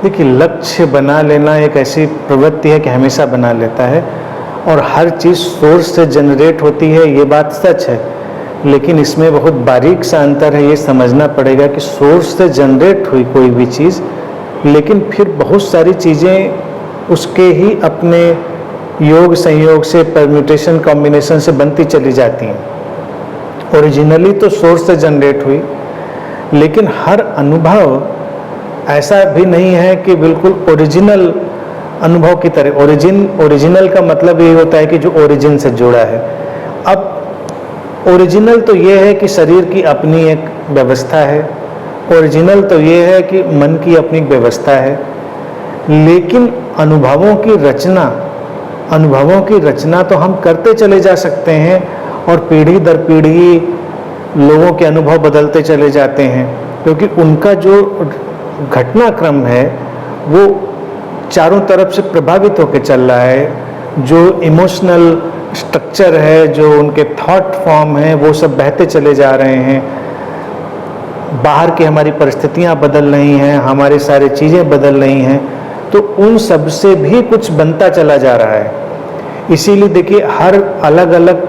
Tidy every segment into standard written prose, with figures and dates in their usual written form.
देखिए, लक्ष्य बना लेना एक ऐसी प्रवृत्ति है कि हमेशा बना लेता है, और हर चीज़ सोर्स से जनरेट होती है, ये बात सच है। लेकिन इसमें बहुत बारीक सा अंतर है, ये समझना पड़ेगा कि सोर्स से जनरेट हुई कोई भी चीज़, लेकिन फिर बहुत सारी चीज़ें उसके ही अपने योग संयोग से, परम्यूटेशन कॉम्बिनेशन से बनती चली जाती हैं। ओरिजिनली तो सोर्स से जनरेट हुई, लेकिन हर अनुभव ऐसा भी नहीं है कि बिल्कुल ओरिजिनल अनुभव की तरह। ओरिजिनल का मतलब ये होता है कि जो ओरिजिन से जुड़ा है। अब ओरिजिनल तो ये है कि शरीर की अपनी एक व्यवस्था है, ओरिजिनल तो ये है कि मन की अपनी व्यवस्था है, लेकिन अनुभवों की रचना तो हम करते चले जा सकते हैं, और पीढ़ी दर पीढ़ी लोगों के अनुभव बदलते चले जाते हैं, क्योंकि उनका जो घटनाक्रम है वो चारों तरफ से प्रभावित होकर चल रहा है। जो इमोशनल स्ट्रक्चर है, जो उनके थॉट फॉर्म है, वो सब बहते चले जा रहे हैं। बाहर की हमारी परिस्थितियां बदल रही हैं, हमारी सारी चीज़ें बदल रही हैं, तो उन सब से भी कुछ बनता चला जा रहा है। इसीलिए देखिए, हर अलग अलग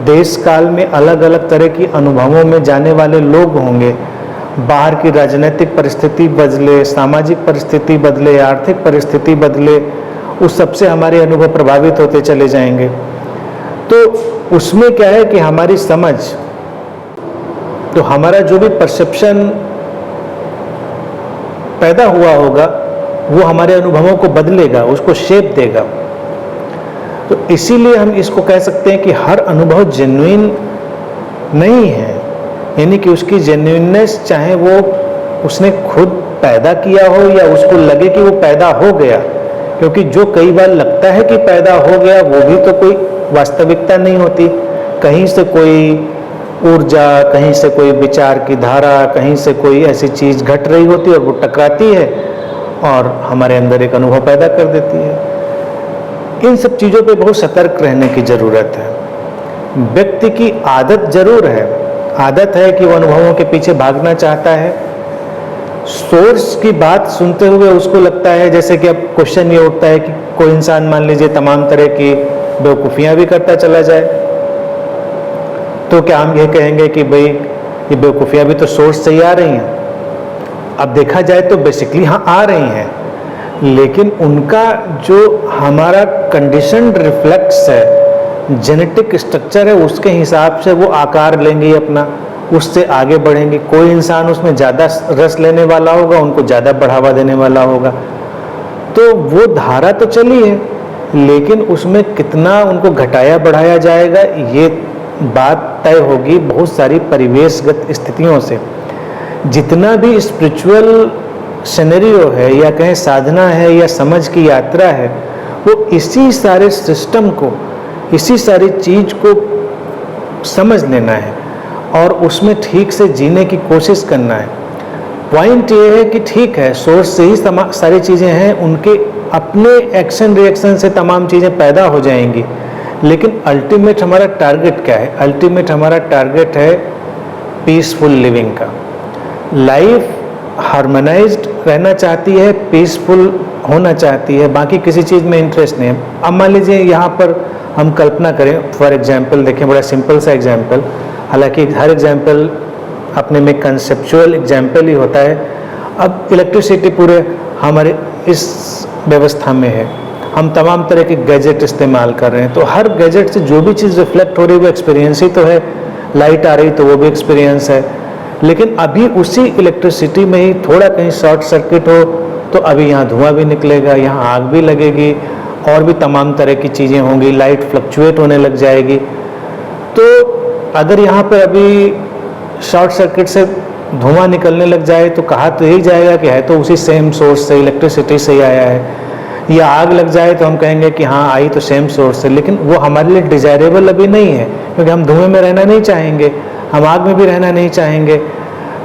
देश काल में अलग अलग तरह की अनुभवों में जाने वाले लोग होंगे। बाहर की राजनीतिक परिस्थिति बदले, सामाजिक परिस्थिति बदले, आर्थिक परिस्थिति बदले, उस सबसे हमारे अनुभव प्रभावित होते चले जाएंगे। तो उसमें क्या है कि हमारी समझ, तो हमारा जो भी परसेप्शन पैदा हुआ होगा वो हमारे अनुभवों को बदलेगा, उसको शेप देगा। तो इसीलिए हम इसको कह सकते हैं कि हर अनुभव जेन्युइन नहीं है, यानी कि उसकी जेन्युइननेस चाहे वो उसने खुद पैदा किया हो या उसको लगे कि वो पैदा हो गया, क्योंकि जो कई बार लगता है कि पैदा हो गया वो भी तो कोई वास्तविकता नहीं होती। कहीं से कोई ऊर्जा, कहीं से कोई विचार की धारा, कहीं से कोई ऐसी चीज़ घट रही होती है और वो टकराती है और हमारे अंदर एक अनुभव पैदा कर देती है। इन सब चीज़ों पे बहुत सतर्क रहने की ज़रूरत है। व्यक्ति की आदत जरूर है, आदत है कि वो अनुभवों के पीछे भागना चाहता है। सोर्स की बात सुनते हुए उसको लगता है, जैसे कि अब क्वेश्चन ये उठता है कि कोई इंसान मान लीजिए तमाम तरह की बेवकूफ़ियाँ भी करता चला जाए, तो क्या हम ये कहेंगे कि भाई ये बेवकूफ़ियाँ भी तो सोर्स से ही आ रही हैं? अब देखा जाए तो बेसिकली हाँ आ रही हैं, लेकिन उनका जो हमारा कंडीशनड रिफ्लेक्स है, जेनेटिक स्ट्रक्चर है, उसके हिसाब से वो आकार लेंगे अपना, उससे आगे बढ़ेंगे। कोई इंसान उसमें ज़्यादा रस लेने वाला होगा, उनको ज़्यादा बढ़ावा देने वाला होगा। तो वो धारा तो चली है, लेकिन उसमें कितना उनको घटाया बढ़ाया जाएगा ये बात तय होगी बहुत सारी परिवेशगत स्थितियों से। जितना भी स्पिरिचुअल सिनेरियो है या कहें साधना है या समझ की यात्रा है, वो इसी सारे सिस्टम को, इसी सारी चीज को समझ लेना है और उसमें ठीक से जीने की कोशिश करना है। पॉइंट ये है कि ठीक है, सोर्स से ही सारी चीज़ें हैं, उनके अपने एक्शन रिएक्शन से तमाम चीज़ें पैदा हो जाएंगी, लेकिन अल्टीमेट हमारा टारगेट क्या है? अल्टीमेट हमारा टारगेट है पीसफुल लिविंग का। लाइफ हार्मोनाइज्ड रहना चाहती है, पीसफुल होना चाहती है, बाकी किसी चीज़ में इंटरेस्ट नहीं है। अब मान लीजिए यहाँ पर हम कल्पना करें, फॉर एग्जाम्पल देखें, बड़ा सिंपल सा एग्जाम्पल, हालांकि हर एग्जाम्पल अपने में कंसेप्चुअल एग्जाम्पल ही होता है। अब इलेक्ट्रिसिटी पूरे हमारे इस व्यवस्था में है, हम तमाम तरह के गैजेट इस्तेमाल कर रहे हैं, तो हर गैजेट से जो भी चीज़ रिफ्लेक्ट हो रही है वो एक्सपीरियंस ही तो है। लाइट आ रही तो वो भी एक्सपीरियंस है, लेकिन अभी उसी इलेक्ट्रिसिटी में ही थोड़ा कहीं शॉर्ट सर्किट हो तो अभी यहाँ धुआं भी निकलेगा, यहाँ आग भी लगेगी और भी तमाम तरह की चीज़ें होंगी, लाइट फ्लक्चुएट होने लग जाएगी। तो अगर यहाँ पर अभी शॉर्ट सर्किट से धुआं निकलने लग जाए तो कहा तो यही जाएगा कि है तो उसी सेम सोर्स से, इलेक्ट्रिसिटी से ही आया है। या आग लग जाए तो हम कहेंगे कि हाँ आई तो सेम सोर्स से, लेकिन वो हमारे लिए डिजायरेबल अभी नहीं है, क्योंकि हम धुएं में रहना नहीं चाहेंगे, हम आग में भी रहना नहीं चाहेंगे,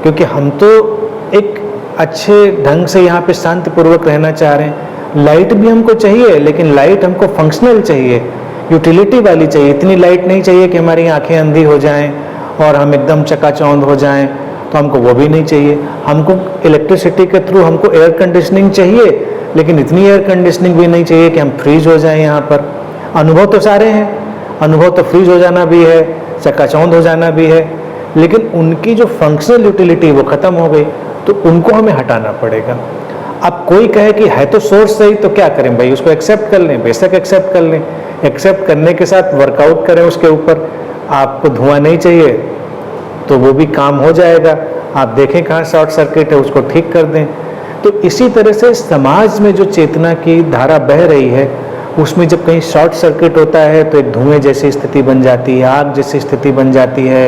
क्योंकि हम तो एक अच्छे ढंग से यहाँ पे शांतिपूर्वक रहना चाह रहे हैं। लाइट भी हमको चाहिए, लेकिन लाइट हमको फंक्शनल चाहिए, यूटिलिटी वाली चाहिए। इतनी लाइट नहीं चाहिए कि हमारी आंखें अंधी हो जाएं और हम एकदम चकाचौंध हो जाएं। तो हमको वो भी नहीं चाहिए। हमको इलेक्ट्रिसिटी के थ्रू हमको एयर कंडीशनिंग चाहिए, लेकिन इतनी एयर कंडीशनिंग भी नहीं चाहिए कि हम फ्रीज हो जाएं यहाँ पर। अनुभव तो सारे हैं, अनुभव तो फ्रीज हो जाना भी है, चकाचौंध हो जाना भी है, लेकिन उनकी जो फंक्शनल यूटिलिटी वो ख़त्म हो गई, तो उनको हमें हटाना पड़ेगा। अब कोई कहे कि है तो सोर्स सही, तो क्या करें भाई, उसको एक्सेप्ट कर लें, बेशक एक्सेप्ट कर लें, एक्सेप्ट करने के साथ वर्कआउट करें उसके ऊपर। आपको धुआं नहीं चाहिए तो वो भी काम हो जाएगा, आप देखें कहाँ शॉर्ट सर्किट है, उसको ठीक कर दें। तो इसी तरह से समाज में जो चेतना की धारा बह रही है, उसमें जब कहीं शॉर्ट सर्किट होता है तो एक धुएं जैसी स्थिति बन जाती है, आग जैसी स्थिति बन जाती है,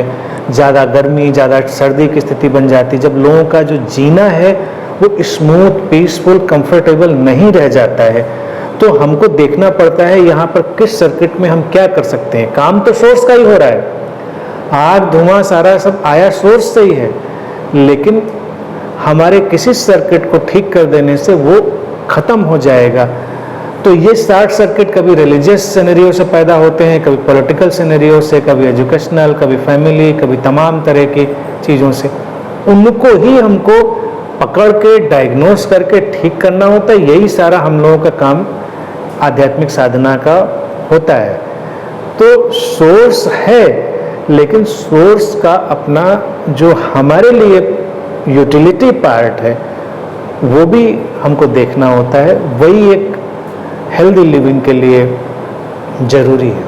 ज़्यादा गर्मी ज़्यादा सर्दी की स्थिति बन जाती है। जब लोगों का जो जीना है वो स्मूथ, पीसफुल, कंफर्टेबल नहीं रह जाता है, तो हमको देखना पड़ता है यहाँ पर किस सर्किट में हम क्या कर सकते हैं। काम तो सोर्स का ही हो रहा है, आग धुआं सारा सब आया सोर्स से ही है, लेकिन हमारे किसी सर्किट को ठीक कर देने से वो ख़त्म हो जाएगा। तो ये शॉर्ट सर्किट कभी रिलीजियस सिनेरियो से पैदा होते हैं, कभी पॉलिटिकल सिनेरियो से, कभी एजुकेशनल, कभी फैमिली, कभी तमाम तरह की चीज़ों से। उनको ही हमको पकड़ के डायग्नोस करके ठीक करना होता है। यही सारा हम लोगों का काम आध्यात्मिक साधना का होता है। तो सोर्स है, लेकिन सोर्स का अपना जो हमारे लिए यूटिलिटी पार्ट है वो भी हमको देखना होता है। वही एक हेल्दी लिविंग के लिए जरूरी है।